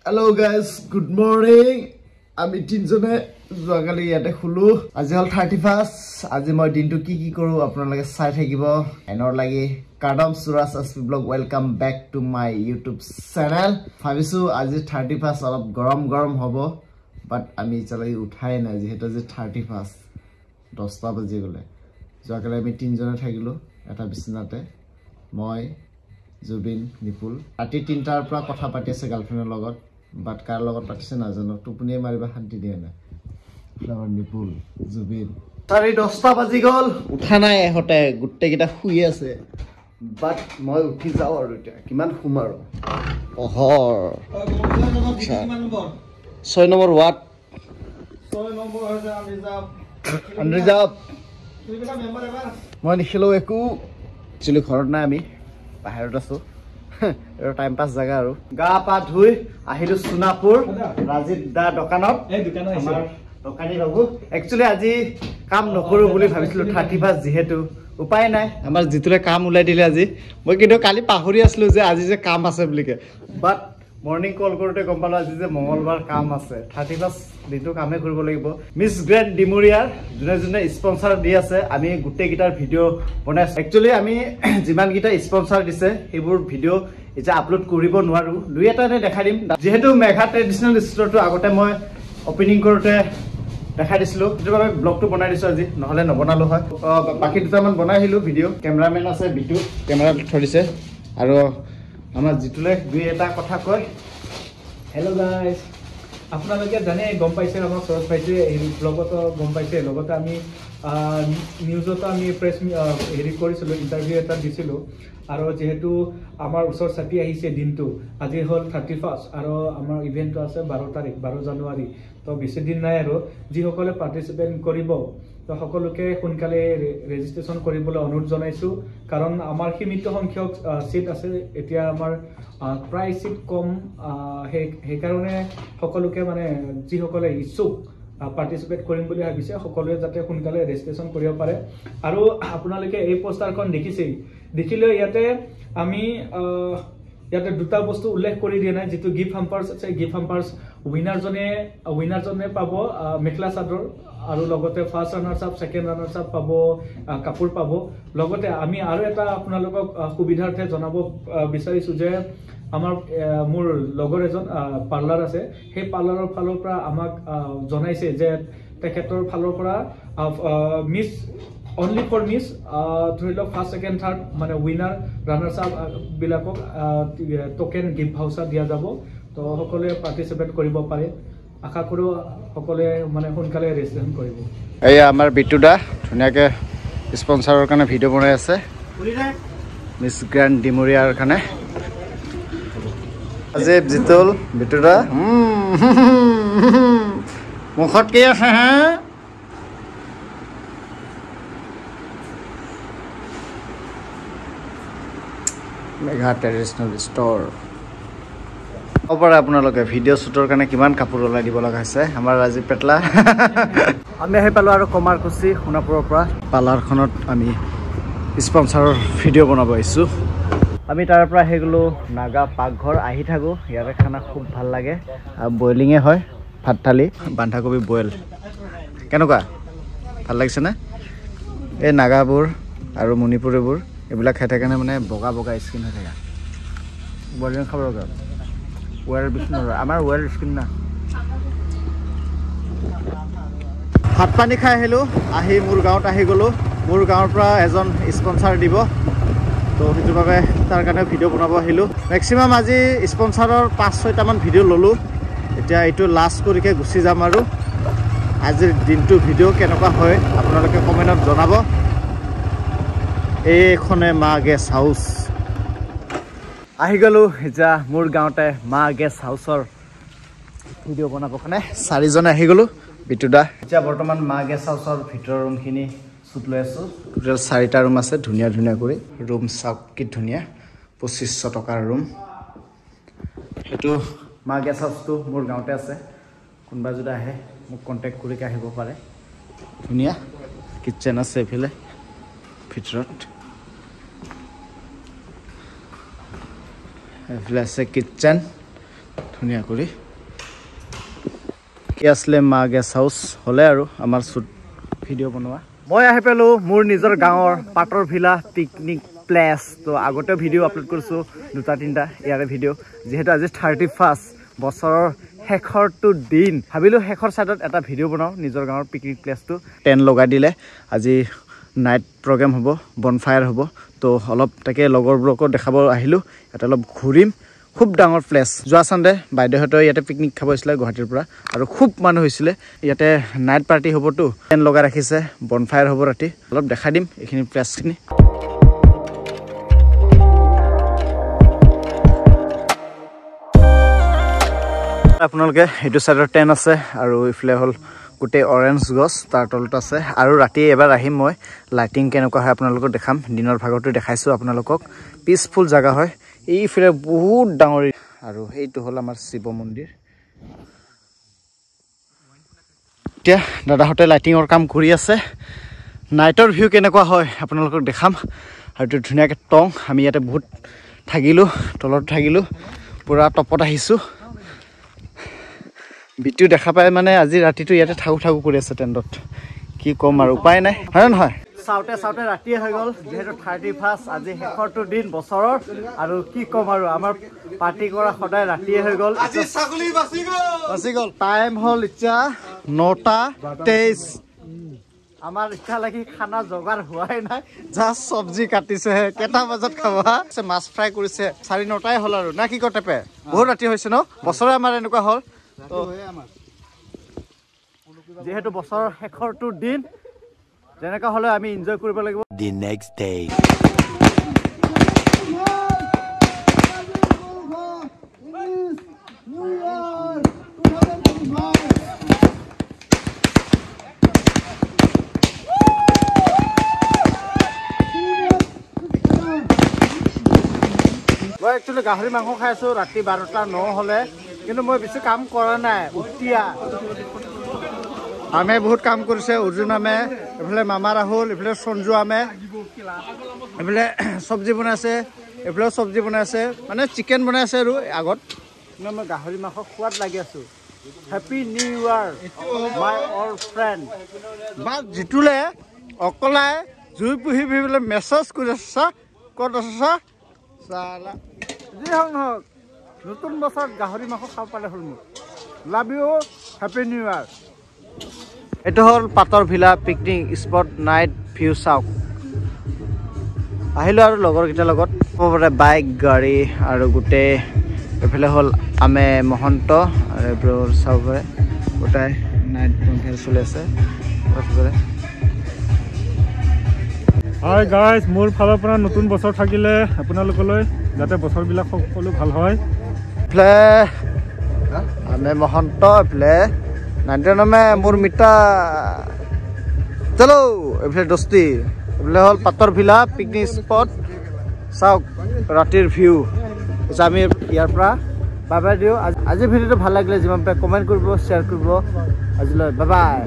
Hello guys, good morning. আমি তিনজনে যোৱাকালি ইয়াতে খুলো আজি হল 31st আজি মই দিনটো কি কৰো আপোনালোকে চাই থাকিব এনৰ লাগি Kadam Suraj SP blog welcome back to my YouTube channel ভাবিছো আজি 31st অলপ গৰম হ'ব বাট আমি চলাই উঠাই নাই যেহেতু যে 31st 10টা বাজি গলে যোৱাকালি আমি তিনজনে থাকিলো এটা বিছনাতে মই জুবিন নিপুল ৰাতি 3টাৰ পৰা কথা পাতি আছে গাৰ্লফ্ৰেণ্ডৰ লগত বাট কাৰ লগত পাতিছে নাজানো টুপনিয়ে মাৰিবা শান্তি দিয়ে না ফ্লাৱাৰ নিপুল জুবিন 10টা বাজি গল উঠা নাই এহতে গুটেকিটা শুই আছে বাট মই উঠি যাও আৰু এটা কিমান শুম আৰু অহৰ 6 নম্বৰ ওয়াট 6 নম্বৰ হৈছে আমি যাব তুমি কিটা মেম্বাৰ এবাৰ মই নিখিলো একো চিলি ঘৰত নাই আমি বাহিৰত আছো এৰ টাইম পাস জায়গা আৰু গা পা ধুই আহিলো সোনাপুৰ ৰাজিত দা দোকানত এই দোকানত আমাৰ দোকানী বাবু একচুয়ালি আজি কাম নকৰো বুলি ভাবিছিলো 31 যেহেতু উপায় নাই আমাৰ জিতুলে কাম উলাই দিলে আজি মই কিন্তু কালি পাহৰি আসলো যে আজি যে কাম আছে বুলিকে বাট মৰ্নিং কল কৰোতে গম পালো আজি যে মঙ্গলবাৰ কাম আছে 31 দিনটো কামে কৰিব লাগিব মিস গ্ৰেন্ড ডিমুৰিয়াৰ জুনে স্পন্সৰ দি আছে আমি গুটে গিটাৰ ভিডিও বনাইছো একচুয়ালি আমি যিমান গিটা স্পন্সৰ দিছে হেবোৰ ভিডিও এটা আপলোড কৰিব নোৱাৰো দুই এটা নে দেখাই দিম যেহেতু মেঘা ট্ৰেডিশনাল ষ্টৰটো আগতে মই ওপেনিং কৰোতে দেখাই দিছিলো যেটো আমি ব্লগটো বনাই দিছো আজি নহলে নবনালো হয় বাকি দুটামান বনাই আহিলো ভিডিও ক্যামেৰাম্যান আছে বিটু ক্যামেৰা ধৰিছে আৰু আমাৰ জিতুলে দুই এটা কথা কয় হেল্ল' গাইস আপোনালোকে জানে গম পাইছে আমাৰ সৰজ পাইছে এই ব্লগত গম পাইছে লগতে আমি নিউজত আমি প্ৰেছ হেৰি কৰিছিলো ইন্টাৰভিউ এটা দিছিলো আৰু যেহেতু আমাৰ ওচৰ চাপি আহিছে দিনটো আজি হল 31 আৰু আমাৰ ইভেন্টটো আছে 12 জানুৱাৰী তো বেছি দিন নাই আৰু যি সকলে পাৰ্টিসিপেট কৰিব তো সকলোকে সোনকালে ৰেজিষ্ট্ৰেচন কৰিবলৈ অনুৰোধ জনাইছো কাৰণ আমাৰ সীমিত সংখ্যক সিট আছে এতিয়া আমাৰ প্ৰায় সিট কম সেই কাৰণে সকলোকে মানে যি সকলে ইচ্ছুক পাৰ্টিসিপেট কৰিম বুলি ভাবিছে সকলোৱে যাতে সোনকালে ৰেজিষ্ট্ৰেচন কৰিব পাৰে আৰু আপোনালোকে এই পোষ্টাৰখন দেখিলে ইয়াতে আমি ইয়াতে দুটা বস্তু উল্লেখ কৰি দিয়া নাই যেটো গিফট হাম্পাৰ্স আছে গিফট হাম্পাৰ্স উইনাৰ জনে পাব মেখলা চাদৰ আৰু লগতে ফাৰ্স্ট ৰানাৰ্স আপ সেকেন্ড ৰানাৰ্স আপ পাব কাপোৰ পাব লগতে আমি আৰু এটা আপোনালোকক সুবিধাৰ্থে জনাব বিচাৰিছো যে আমাৰ মোৰ লগৰ এজন পাৰ্লাৰ আছে সেই পাৰ্লাৰৰ ফালৰ পৰা আমাক জনাইছে যে তেখেতৰ ফালৰ পৰা মিস only for miss ধৰি লওক ফাৰ্স্ট সেকেন্ড থাৰ্ড মানে উইনাৰ ৰানাৰ্স আপ বিলাকক টোকেন গিফট ভাউচাৰ দিয়া যাব তো সকলোৱে পাৰ্টিসিপেট কৰিব পাৰে আশা কৰো সকলোৱে মানে সোনকালে ৰেজিষ্ট্ৰেচন কৰিব এই আমাৰ বিটুদা ধুনিয়াকে স্পন্সৰৰ কাৰণে ভিডিও বনাই আছে মিস গ্ৰেন্ড ডিমুৰিয়াৰ কাৰণে আজিব জিতুল বিটুদা মুখত কি আছে হা মেঘা ট্ৰেডিশনাল ষ্টৰ ওপৰ আপোনালোকে ভিডিও শ্বুটৰ কাৰণে কিমান কাপোৰ ওলাই দিব লগা হৈছে আমাৰ ৰাজীৱ পেটলা আমি আহি পালো আৰু কমাৰকুছি সোনাপুৰৰ পৰা পাৰ্লাৰখনত আমি স্পন্সৰৰ ভিডিও বনাব আহিছো আমি তাৰ পৰা আহি গলো নাগা পাকঘৰ আহি থাকো ইয়াৰে খানা খুব ভাল লাগে আৰু বইলিঙে হয় ভাত থালি বান্ধাকবি বইল কেনেকুৱা ভাল লাগিছে না এই নাগাবোৰ আৰু মণিপুৰীবোৰ এইবিলাক খাই থাকে মানে বগা স্কিন হৈ থাকে বইলিং খাব লগা ওয়েল বিষ্ণু আমাৰ ওয়েল স্কিন না ভাত পানী খাই আহিলো আহি মোৰ গাঁৱত আহি গলো মোৰ গাঁৱৰ পৰা এজন স্পন্সৰ দিব তো সেইটো বাবে তাৰ কাৰণে ভিডিও বনাব আহিলো ম্যাক্সিমাম আজি স্পন্সৰৰ 5-6টা মান ভিডিও ললো এতিয়া এইটো লাষ্ট কৰিকে গুচি যাম আৰু আজিৰ দিনটো ভিডিও কেনেকুৱা হয় আপোনালোকে কমেন্টত জনাব এইখনে মা গেষ্ট হাউস আহি গলো যা মোৰ গাঁৱতে মা গেষ্ট হাউসৰ ভিডিও বনাব কাৰণে 4জনে আহি গলো বিটুদা এতিয়া বৰ্তমান মা গেষ্ট হাউসৰ ভিতৰৰ ৰুমখিনি শুট লৈ আছো টোটাল 4টা ৰুম আছে ধুনিয়া কৰি ৰুম চাওক কি ধুনিয়া 2500 টকাৰ ৰুম এটো মা গেষ্ট হাউসটো মোৰ গাঁৱতে আছে কোনবা যদি আহে মোক কন্টাক্ট কৰি আহিব পাৰে ধুনিয়া কিচেন আছে এফালে ভিতৰত এফালে আছে কিচেন ধুনীয়া কৰি কি আছিলে মা গেষ্ট হাউচ হ'লে আৰু আমাৰ শ্বুট ভিডিঅ' বনোৱা মই আহি পালোঁ মোৰ নিজৰ গাঁৱৰ পাটৰ ভিলা পিকনিক প্লেচ তো আগতে ভিডিঅ' আপলোড কৰিছোঁ 2-3টা ইয়াৰে ভিডিঅ' যিহেতু আজি 31 বছৰৰ শেষৰটো দিন ভাবিলোঁ শেষৰ ছাইডত এটা ভিডিঅ' বনাওঁ নিজৰ গাঁৱৰ পিকনিক প্লেচটো টেণ্ট লগাই দিলে আজি নাইট প্ৰগ্ৰেম হ'ব বনফায়াৰ হ'ব তো অলপ তাকে লগৰবোৰকো দেখাব আহিলোঁ ইয়াতে অলপ ঘূৰিম খুব ডাঙৰ প্লেচ যোৱা চানডে বাইদেউহঁতে ইয়াতে পিকনিক খাব আহিছিলে গুৱাহাটীৰ পৰা আৰু খুব মানুহ হৈছিলে ইয়াতে নাইট পাৰ্টি হ'বতো টেণ্ট লগাই ৰাখিছে বনফায়াৰ হ'ব ৰাতি অলপ দেখাই দিম এইখিনি প্লেচখিনি আপোনালোকে এইটো চাইডৰ টেণ্ট আছে আৰু ইফালে হ'ল গোটেই অৰেঞ্জ গছ তাৰ তলত আছে আৰু ৰাতি এবাৰ আহিম মই লাইটিং কেনেকুৱা হয় আপোনালোকক দেখাম দিনৰ ভাগতো দেখাইছোঁ আপোনালোকক পিচফুল জেগা হয় এইফালে বহুত ডাঙৰ আৰু এইটো হ'ল আমাৰ শিৱ মন্দিৰ এতিয়া দাদাহঁতে লাইটিঙৰ কাম কৰি আছে নাইটৰ ভিউ কেনেকুৱা হয় আপোনালোকক দেখাম আৰু এইটো ধুনীয়াকৈ টং আমি ইয়াতে বহুত থাকিলোঁ তলত থাকিলোঁ পূৰা টপত আহিছোঁ বিটিও দেখা পায় মানে আজি ৰাতিটো ইয়াতে থাকো কৰি আছে টেণ্টত কি ক'ম আৰু উপায় নাই হয় নহয় চাওঁতে চাওঁতে ৰাতিয়ে হৈ গ'ল যিহেতু 31 আজি শেষৰটো দিন বছৰৰ আৰু কি ক'ম আৰু আমাৰ পাৰ্টি কৰা সদায় ৰাতিয়ে হৈ গ'ল আজি ছাগলী বাচি গ'ল টাইম হ'ল এতিয়া 9:23 আমাৰ ইচ্ছা লাগি খানা যোগাৰ হোৱাই নাই জাষ্ট চব্জি কাটিছেহে কেইটা বজাত খাবা মাছ ফ্ৰাই কৰিছে 9:30 হ'ল আৰু না কি ক টেপে বহুত ৰাতি হৈছে ন বছৰে আমাৰ এনেকুৱা হ'ল যেহেতু বছৰৰ শেষৰটো দিন যেনেকা হ'লে আমি এনজয় কৰিব লাগিব the next day মই একচুৱেলি গাহৰি মাংস খাই আছোঁ ৰাতি 12:09 হ'লে কিন্তু মই বেছি কাম কৰা নাই উঠিয়া আমে বহুত কাম কৰিছে অৰ্জুন আমে এইফালে মামা ৰাহুল এইফালে সঞ্জু আমে এইফালে চব্জি বনাইছে এইফালেও চব্জি বনাইছে মানে চিকেন বনাইছে আৰু আগত কিন্তু মই গাহৰি মাংস খোৱাত লাগি আছোঁ হেপী নিউ ইয়াৰ মাই অল্ড ফ্ৰেণ্ড বা জিতুলে অকলে জুই পুহি পেলাই মেছেজ কৰি আছা ক'ত আছা চালা যি হওক নহওক নতুন বছৰত গাহৰি মাংস খাব পালে হ'ল মোক লাভ ইউ হেপী নিউ ইয়াৰ এইটো হ'ল পাটৰ villa picnic spot night view চাওক আহিলোঁ আৰু লগৰকেইটাৰ লগত বাইক গাড়ী আৰু গোটেই এইফালে হ'ল আমে মহন্ত আৰু এইবোৰ চাব পাৰে গোটাই নাইট বনফায়াৰ চলি আছে হাই গাইজ মোৰ ফালৰ পৰা নতুন বছৰ থাকিলে আপোনালোকলৈ যাতে বছৰবিলাক সকলো ভাল হয় এইফালে আমে মহন্ত এইফালে 99 মোৰ মিতা চলো এইফালে দস্তি এইফালে হ'ল পাটৰ ভিলা পিকনিক স্পট চাওক ৰাতিৰ ভিউ আমি ইয়াৰ পৰা বাই বাই দিওঁ আজি ভিডিঅ'টো ভাল লাগিলে যিমান পাৰে কমেণ্ট কৰিব শ্বেয়াৰ কৰিব আজিলৈ বাই বাই